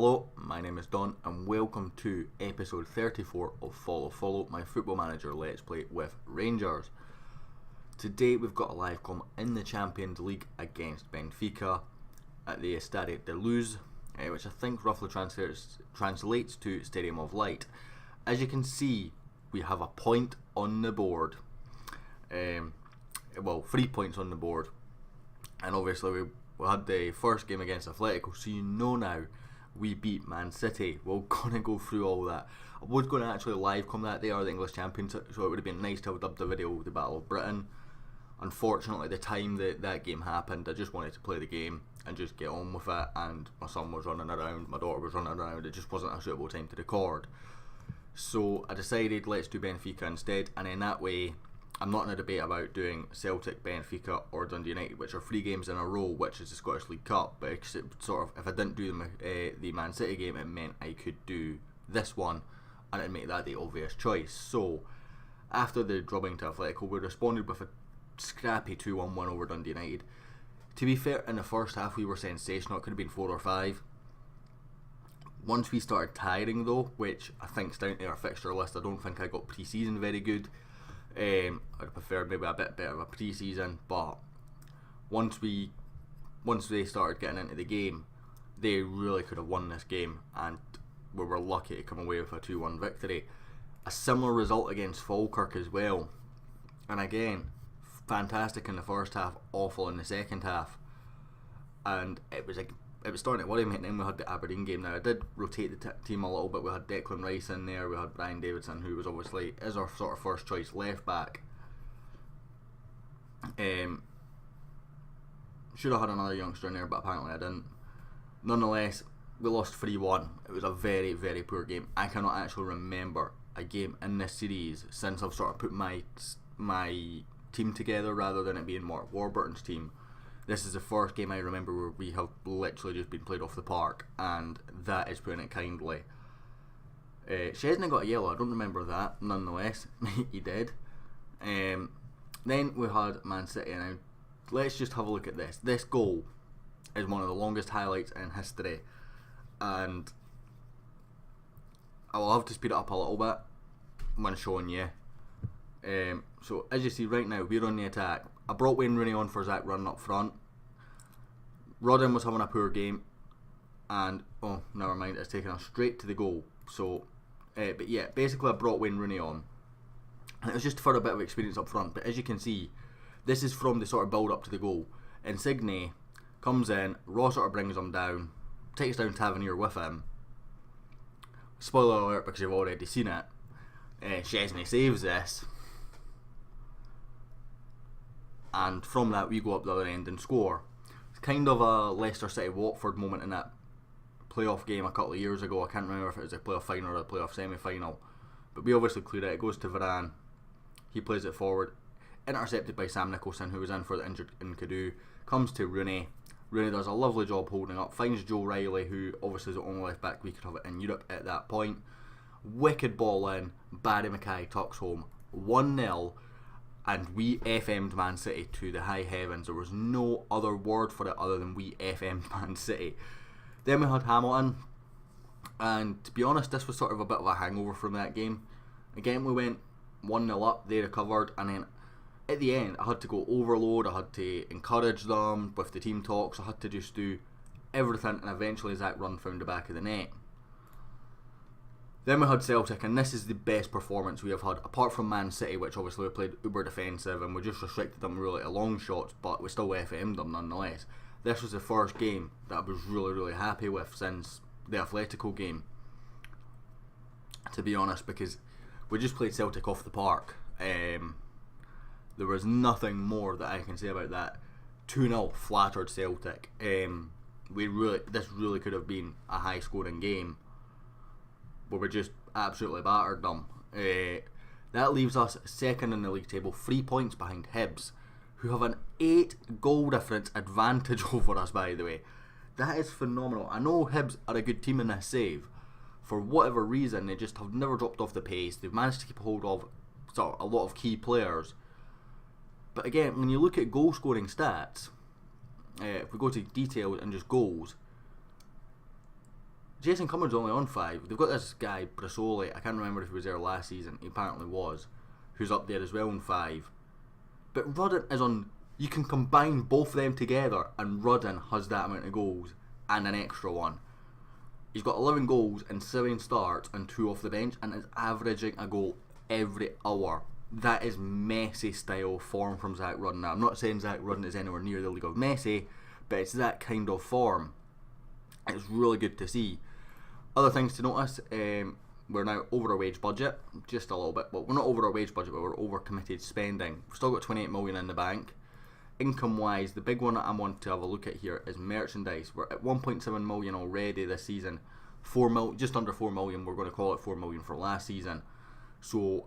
Hello, my name is Don and welcome to episode 34 of Follow my Football Manager Let's Play with Rangers. Today we've got a live com in the Champions League against Benfica at the Estadio de Luz, which I think roughly translates to Stadium of Light. As you can see, we have a point on the board. 3 points on the board. And obviously we had the first game against Atletico, so you know now we beat Man City. We're going to go through all that. I was going to actually live come that. They are the English champions, so it would have been nice to have dubbed the video the Battle of Britain. Unfortunately, the time that game happened, I just wanted to play the game and just get on with it, and my son was running around, my daughter was running around. It just wasn't a suitable time to record. So I decided let's do Benfica instead, and in that way I'm not in a debate about doing Celtic, Benfica or Dundee United, which are 3 games in a row, which is the Scottish League Cup, but it sort of, if I didn't do the Man City game, it meant I could do this one and it'd make that the obvious choice. So after the drubbing to Atletico, we responded with a scrappy 2-1 win over Dundee United. To be fair, in the first half we were sensational. It could have been 4 or 5. Once we started tiring though, which I think is down to our fixture list, I don't think I got pre-season very good. I'd have preferred maybe a bit better of a pre-season, but once they started getting into the game, they really could have won this game, and we were lucky to come away with a 2-1 victory. A similar result against Falkirk as well, and again, fantastic in the first half, awful in the second half, and it was starting to worry me. And then we had the Aberdeen game. Now I did rotate the team a little bit. We had Declan Rice in there, we had Brian Davidson, who was obviously is our sort of first choice left back. Should have had another youngster in there, but apparently I didn't. Nonetheless, we lost 3-1. It was a very, very poor game. I cannot actually remember a game in this series since I've sort of put my team together rather than it being Mark Warburton's team. This is the first game I remember where we have literally just been played off the park, and that is putting it kindly. Chesney got a yellow, I don't remember that. Nonetheless, he did. Then we had Man City. Now, let's just have a look at this. This goal is one of the longest highlights in history, and I will have to speed it up a little bit when showing you. So as you see right now, we're on the attack. I brought Wayne Rooney on for Zach running up front. Rodden was having a poor game, and oh, never mind, it's taken us straight to the goal. So, but yeah, basically I brought Wayne Rooney on, and it was just for a bit of experience up front. But as you can see, this is from the sort of build up to the goal. Insigne comes in, Ross sort of brings him down, takes down Tavernier with him. Spoiler alert, because you've already seen it. Chesney saves this. And from that we go up the other end and score. It's kind of a Leicester City Watford moment in that playoff game a couple of years ago. I can't remember if it was a playoff final or a playoff semi-final, but we obviously cleared it. It goes to Varane, he plays it forward, intercepted by Sam Nicholson, who was in for the injured Nkadu. Comes to Rooney. Rooney does a lovely job holding up, finds Joe Riley, who obviously is the only left back we could have in Europe at that point. Wicked ball in, Barry Mackay tucks home 1-0, and we FM'd Man City to the high heavens. There was no other word for it other than we FM'd Man City. Then we had Hamilton, and to be honest, this was sort of a bit of a hangover from that game. Again, we went 1-0 up, they recovered, and then at the end I had to go overload, I had to encourage them with the team talks, I had to just do everything, and eventually Zach Runn found the back of the net. Then we had Celtic, and this is the best performance we have had, apart from Man City, which obviously we played uber defensive and we just restricted them really to long shots, but we still FM'd them nonetheless. This was the first game that I was really, really happy with since the Atletico game, to be honest, because we just played Celtic off the park. There was nothing more that I can say about that. 2-0 flattered Celtic. This really could have been a high scoring game, but we just absolutely battered them. That leaves us second in the league table, 3 points behind Hibs, who have an 8 goal difference advantage over us, by the way. That is phenomenal. I know Hibs are a good team in this save. For whatever reason, they just have never dropped off the pace. They've managed to keep hold of sort of a lot of key players. But again, when you look at goal scoring stats, if we go to details and just goals, Jason Cummins only on 5. They've got this guy, Brasoli, I can't remember if he was there last season, he apparently was, who's up there as well on 5. But Rudden is on, you can combine both of them together and Rudden has that amount of goals and an extra one. He's got 11 goals in 7 starts and 2 off the bench and is averaging a goal every hour. That is Messi style form from Zach Rudden. Now, I'm not saying Zach Rudden is anywhere near the league of Messi, but it's that kind of form. It's really good to see. Other things to notice, we're now over our wage budget, just a little bit. Well, we're not over our wage budget, but we're over committed spending. We've still got 28 million in the bank. Income wise, the big one that I want to have a look at here is merchandise. We're at 1.7 million already this season. Just under 4 million, we're going to call it 4 million for last season. So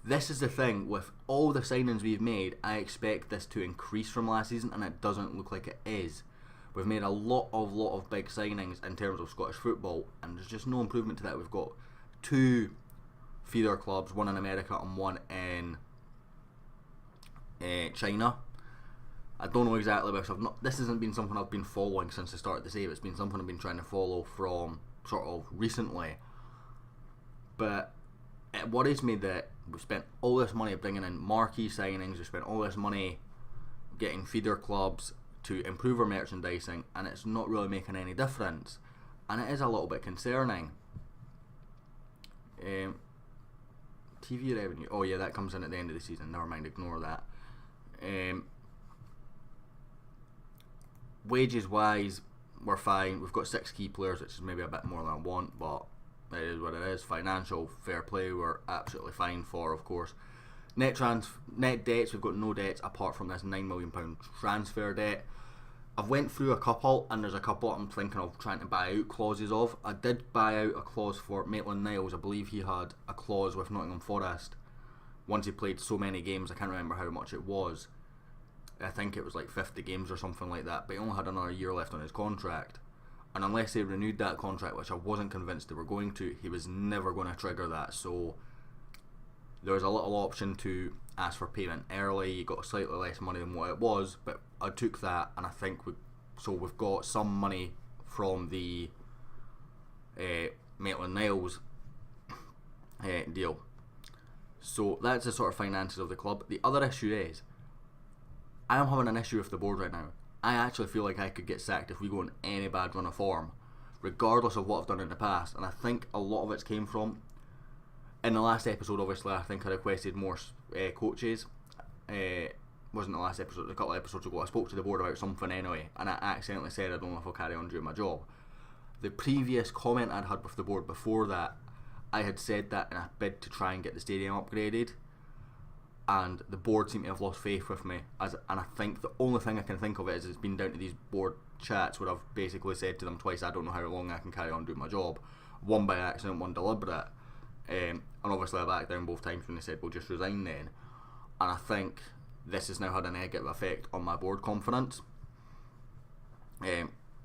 this is the thing, with all the signings we've made, I expect this to increase from last season, and it doesn't look like it is. We've made a lot of big signings in terms of Scottish football, and there's just no improvement to that. We've got 2 feeder clubs, one in America and one in China. I don't know exactly which. This hasn't been something I've been following since the start of the save. It's been something I've been trying to follow from sort of recently. But it worries me that we've spent all this money bringing in marquee signings. We've spent all this money getting feeder clubs to improve our merchandising, and it's not really making any difference, and it is a little bit concerning. TV revenue, oh yeah, that comes in at the end of the season, never mind, ignore that. Wages wise, we're fine. We've got 6 key players, which is maybe a bit more than I want, but it is what it is. Financial fair play, we're absolutely fine for, of course. Net debts, we've got no debts apart from this £9 million transfer debt. I've went through a couple, and there's a couple I'm thinking of trying to buy out clauses of. I did buy out a clause for Maitland-Niles. I believe he had a clause with Nottingham Forest once he played so many games. I can't remember how much it was. I think it was like 50 games or something like that, but he only had another year left on his contract, and unless they renewed that contract, which I wasn't convinced they were going to, he was never going to trigger that. So there was a little option to ask for payment early. You got slightly less money than what it was, but I took that, and I think we've got some money from the Maitland-Niles deal. So that's the sort of finances of the club. The other issue is, I am having an issue with the board right now. I actually feel like I could get sacked if we go on any bad run of form, regardless of what I've done in the past, and I think a lot of it's came from, in the last episode obviously I think I requested more coaches. Wasn't the last episode, a couple of episodes ago I spoke to the board about something anyway, and I accidentally said I don't know if I'll carry on doing my job. The previous comment I'd had with the board before that, I had said that in a bid to try and get the stadium upgraded, and the board seemed to have lost faith with me, and I think the only thing I can think of it is it's been down to these board chats where I've basically said to them twice I don't know how long I can carry on doing my job, one by accident, one deliberate, and obviously I backed down both times when they said we'll just resign then, and I think this has now had a negative effect on my board confidence.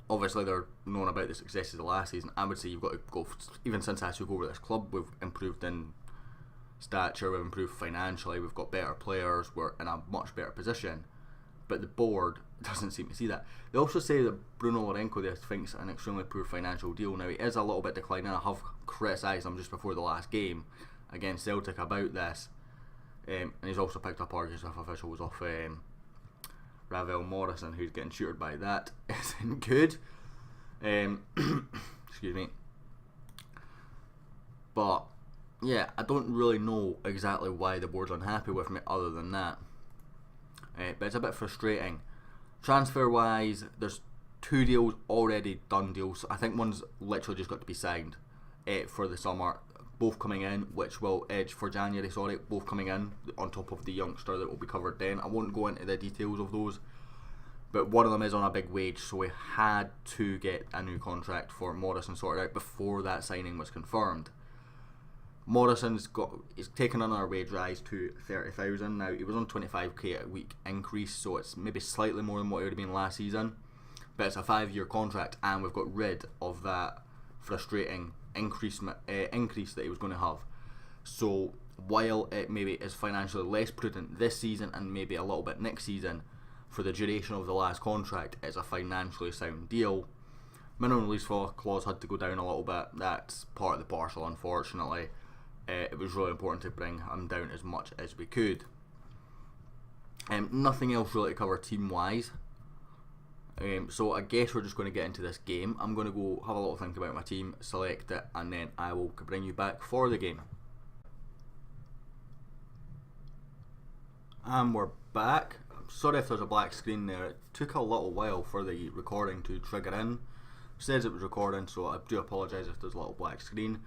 Obviously they're known about the successes of last season. I would say you've got to go, even since I took over this club, we've improved in stature, we've improved financially, we've got better players, we're in a much better position, but the board doesn't seem to see that. They also say that Bruno Lorenko there thinks an extremely poor financial deal. Now he is a little bit declining. I have criticised him just before the last game against Celtic about this, and he's also picked up arguments with officials off Ravel Morrison, who's getting tutored by that isn't good. Excuse me. But yeah, I don't really know exactly why the board's unhappy with me other than that. But it's a bit frustrating. Transfer wise, there's 2 deals already done deals. I think one's literally just got to be signed for the summer. Both coming in, which will edge for January, both coming in on top of the youngster that will be covered then. I won't go into the details of those, but one of them is on a big wage, so we had to get a new contract for Morrison sorted out before that signing was confirmed. He's taken another wage rise to 30,000. Now he was on 25k a week increase, so it's maybe slightly more than what it would have been last season, but it's a 5-year contract, and we've got rid of that frustrating increase that he was going to have. So while it maybe is financially less prudent this season and maybe a little bit next season, for the duration of the last contract, it's a financially sound deal. Minimum release clause had to go down a little bit. That's part of the parcel, unfortunately. It was really important to bring him down as much as we could. Nothing else really to cover team-wise. So I guess we're just going to get into this game. I'm going to go have a little think about my team, select it, and then I will bring you back for the game. And we're back. I'm sorry if there's a black screen there. It took a little while for the recording to trigger in. It says it was recording, so I do apologise if there's a little black screen.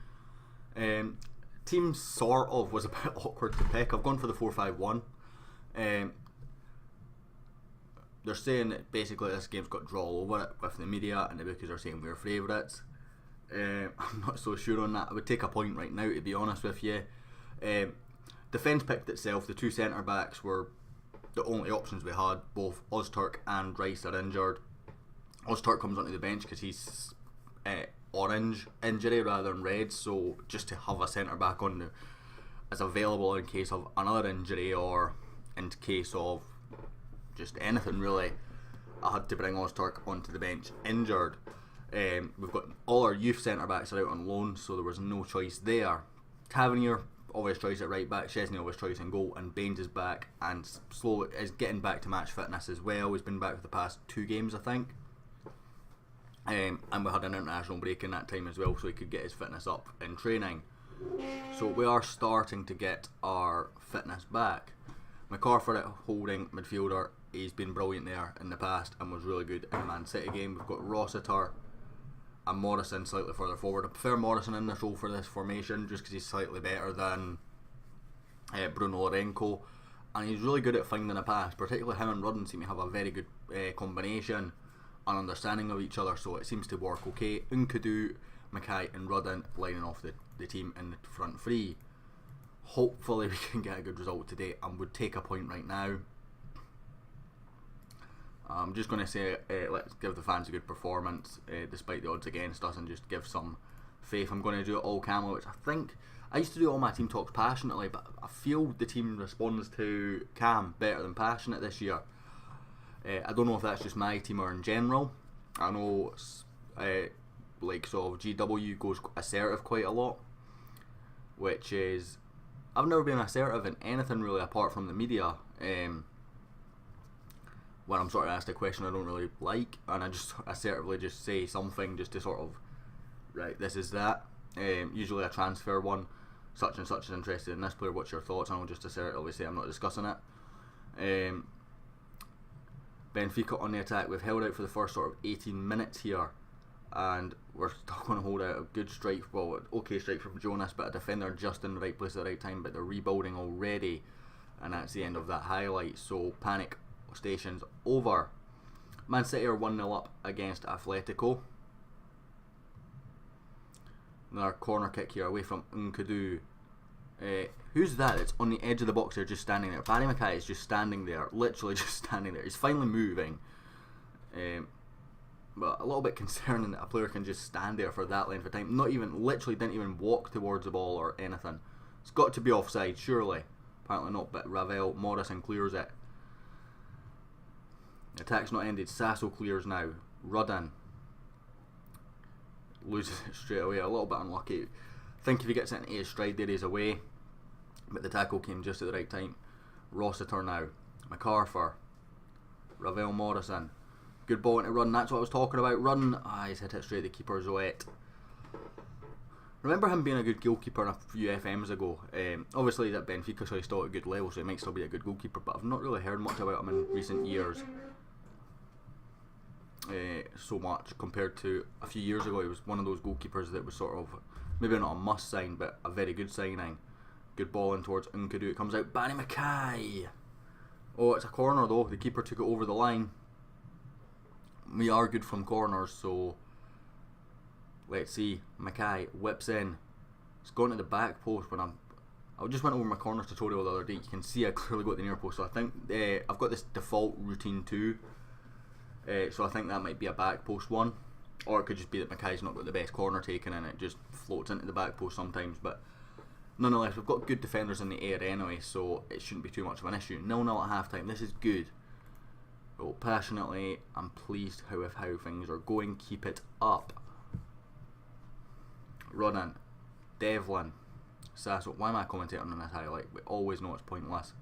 Team sort of was a bit awkward to pick. I've gone for the 4-5-1. They're saying that basically this game's got draw all over it with the media, and the bookies are saying we're favourites. I'm not so sure on that. I would take a point right now, to be honest with you. Defence picked itself. The two centre backs were the only options we had. Both Ozturk and Rice are injured. Ozturk comes onto the bench because he's orange injury rather than red, so just to have a centre back on as available in case of another injury or in case of just anything really, I had to bring Ozturk onto the bench injured. We've got all our youth centre backs are out on loan, so there was no choice there. Tavernier, obvious choice at right back, Chesney obvious choice in goal, and Baines is back and slow is getting back to match fitness as well. He's been back for the past 2 games, I think. And we had an international break in that time as well, so he could get his fitness up in training. So we are starting to get our fitness back. McCarthy at holding midfielder, he's been brilliant there in the past and was really good in the Man City game. We've got Rossiter and Morrison slightly further forward. I prefer Morrison in this role for this formation just because he's slightly better than Bruno Lorenko, and he's really good at finding a pass. Particularly him and Rudden seem to have a very good combination and understanding of each other, so it seems to work okay. Nkadu, Mackay and Rudden lining off the team in the front three. Hopefully we can get a good result today and would take a point right now. I'm just going to say let's give the fans a good performance despite the odds against us, and just give some faith. I'm going to do it all camera, which I think I used to do all my team talks passionately, but I feel the team responds to Cam better than passionate this year. I don't know if that's just my team or in general. I know like sort of GW goes assertive quite a lot, which is, I've never been assertive in anything really apart from the media. When I'm sort of asked a question I don't really like, and I just assertively just say something just to sort of, right, this is that. Usually a transfer one, such and such is interested in this player, what's your thoughts? And I'll just assertively say I'm not discussing it. Benfica on the attack. We've held out for the first sort of 18 minutes here, and we're still going to hold out a good strike, well, okay strike from Jonas, but a defender just in the right place at the right time. But they're rebuilding already, and that's the end of that highlight. So panic stations over. Man City are 1-0 up against Atletico. Another corner kick here away from Nkadu. Who's that? It's on the edge of the box there, just standing there. Barry Mackay is just standing there, literally just standing there. He's finally moving, but a little bit concerning that a player can just stand there for that length of time. Literally didn't even walk towards the ball or anything. It's got to be offside, surely. Apparently not, but Ravel, Morrison clears it. The attack's not ended. Sasso clears now. Rudden loses it straight away. A little bit unlucky. I think if he gets it into his stride there, he's away. But the tackle came just at the right time. Rossiter now. MacArthur. Ravel Morrison. Good ball into Rudden. That's what I was talking about. Rudden. He's hit it straight at the keeper, Zoet. Remember him being a good goalkeeper a few FMs ago. Obviously he's at Benfica, so he's still at a good level, so he might still be a good goalkeeper, but I've not really heard much about him in recent years. So much compared to a few years ago. He was one of those goalkeepers that was sort of, maybe not a must sign, but a very good signing. Good ball in towards Nkadu. It comes out. Barry Mackay. Oh, it's a corner though. The keeper took it over the line. We are good from corners, so let's see. Mackay whips in. It's gone to the back post. When I just went over my corners tutorial the other day. You can see I clearly got the near post. So I think I've got this default routine too. So I think that might be a back post one, or it could just be that Mackay's not got the best corner taken and it just floats into the back post sometimes. But nonetheless, we've got good defenders in the air anyway, so it shouldn't be too much of an issue. 0-0 at half time. This is good. So passionately, I'm pleased with how things are going. Keep it up. Running, Devlin, Sasso. Why am I commentating on this highlight? We always know it's pointless.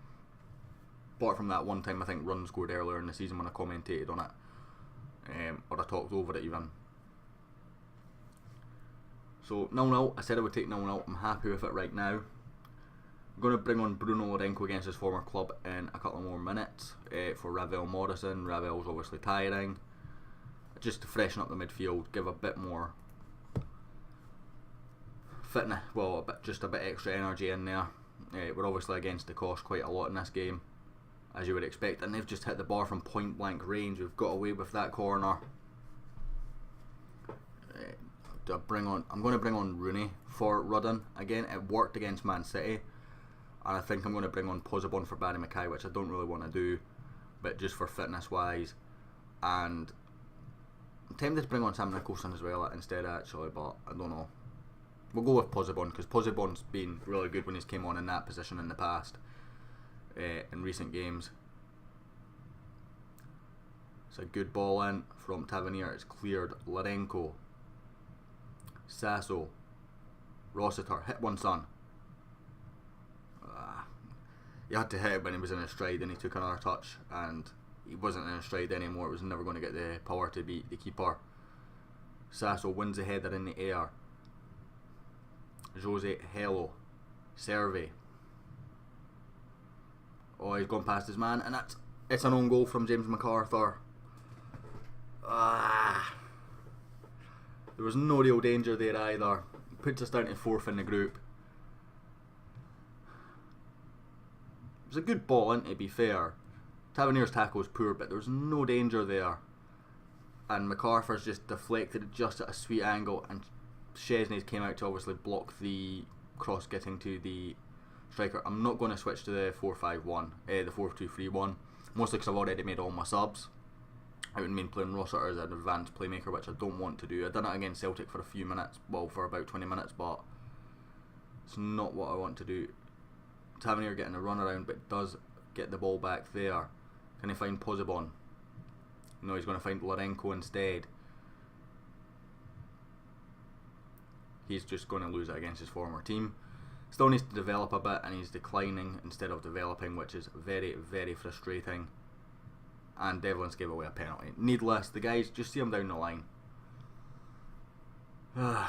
Apart from that one time I think Run scored earlier in the season when I commentated on it. Or I talked over it even. So 0-0, I said I would take 0-0. I'm happy with it right now. I'm going to bring on Bruno Lorenko against his former club in a couple more minutes for Ravel Morrison. Ravel's obviously tiring. Just to freshen up the midfield, give a bit more fitness, well, just a bit extra energy in there. We're obviously against the cost quite a lot in this game, as you would expect, and they've just hit the bar from point blank range. We've got away with that corner. I'm going to bring on Rooney for Rudden again. It worked against Man City, and I think I'm going to bring on Pozobon for Barry Mackay, which I don't really want to do, but just for fitness wise. And I'm tempted to bring on Sam Nicholson as well instead actually, but I don't know. We'll go with Pozobon because Pozobon's been really good when he's came on in that position in the past, in recent games. It's a good ball in from Tavernier. It's cleared. Lorenko, Sasso, Rossiter, hit one, son. He had to hit it when he was in his stride, and he took another touch, and he wasn't in his stride anymore. It was never going to get the power to beat the keeper. Sasso wins the header in the air. Jose Hello, Serve. Oh, he's gone past his man, and it's an own goal from James MacArthur. There was no real danger there either. Puts us down to 4th in the group. It was a good ball in, to be fair. Tavernier's tackle was poor, but there was no danger there. And MacArthur's just deflected it just at a sweet angle, and Chesney's came out to obviously block the cross getting to the striker. I'm not going to switch to the 4-5-1, the 4-2-3-1, mostly because I've already made all my subs. I would mean playing Rossiter as an advanced playmaker, which I don't want to do. I've done it against Celtic for a few minutes, well, for about 20 minutes, but it's not what I want to do. Tavernier getting a run around, but does get the ball back there. Can he find Pozobon? No, he's going to find Lorenko instead. He's just going to lose it against his former team. Still needs to develop a bit, and he's declining instead of developing, which is very, very frustrating. And Devlin's gave away a penalty. Needless. The guys, just see him down the line. I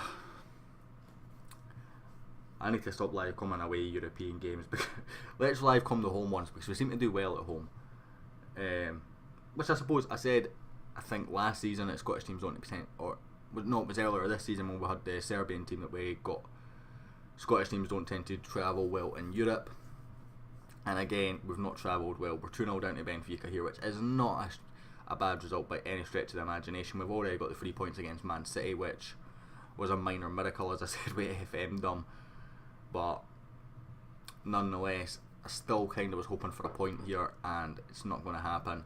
need to stop live coming away European games. Let's live come the home ones, because we seem to do well at home. Which I suppose I said, I think last season at Scottish teams 20%, or no, it was earlier this season when we had the Serbian team that we got. Scottish teams don't tend to travel well in Europe, and again we've not travelled well. We're 2-0 down to Benfica here, which is not a bad result by any stretch of the imagination. We've already got the 3 points against Man City, which was a minor miracle, as I said, with FM but nonetheless I still kind of was hoping for a point here, and it's not going to happen.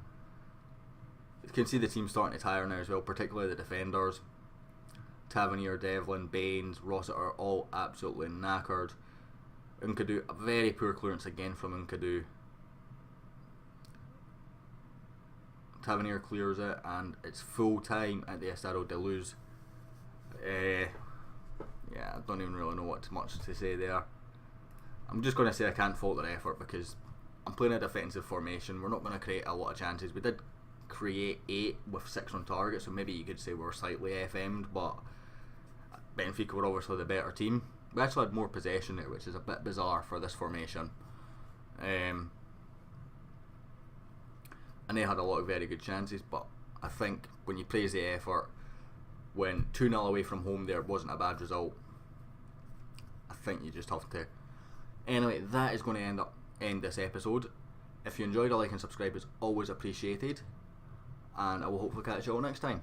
You can see the team starting to tire now as well, particularly the defenders. Tavernier, Devlin, Baines, Rossiter, all absolutely knackered. Nkadu, a very poor clearance again from Nkadu. Tavernier clears it, and it's full time at the Estado de Luz. Yeah, I don't even really know what much to say there. I'm just going to say I can't fault their effort, because I'm playing a defensive formation. We're not going to create a lot of chances. We did create 8 with 6 on target, so maybe you could say we're slightly FM'd, but Benfica were obviously the better team. We actually had more possession there, which is a bit bizarre for this formation. And they had a lot of very good chances, but I think when you praise the effort, when 2-0 away from home there wasn't a bad result, I think you just have to. Anyway, that is going to end this episode. If you enjoyed, a like and subscribe is always appreciated, and I will hopefully catch you all next time.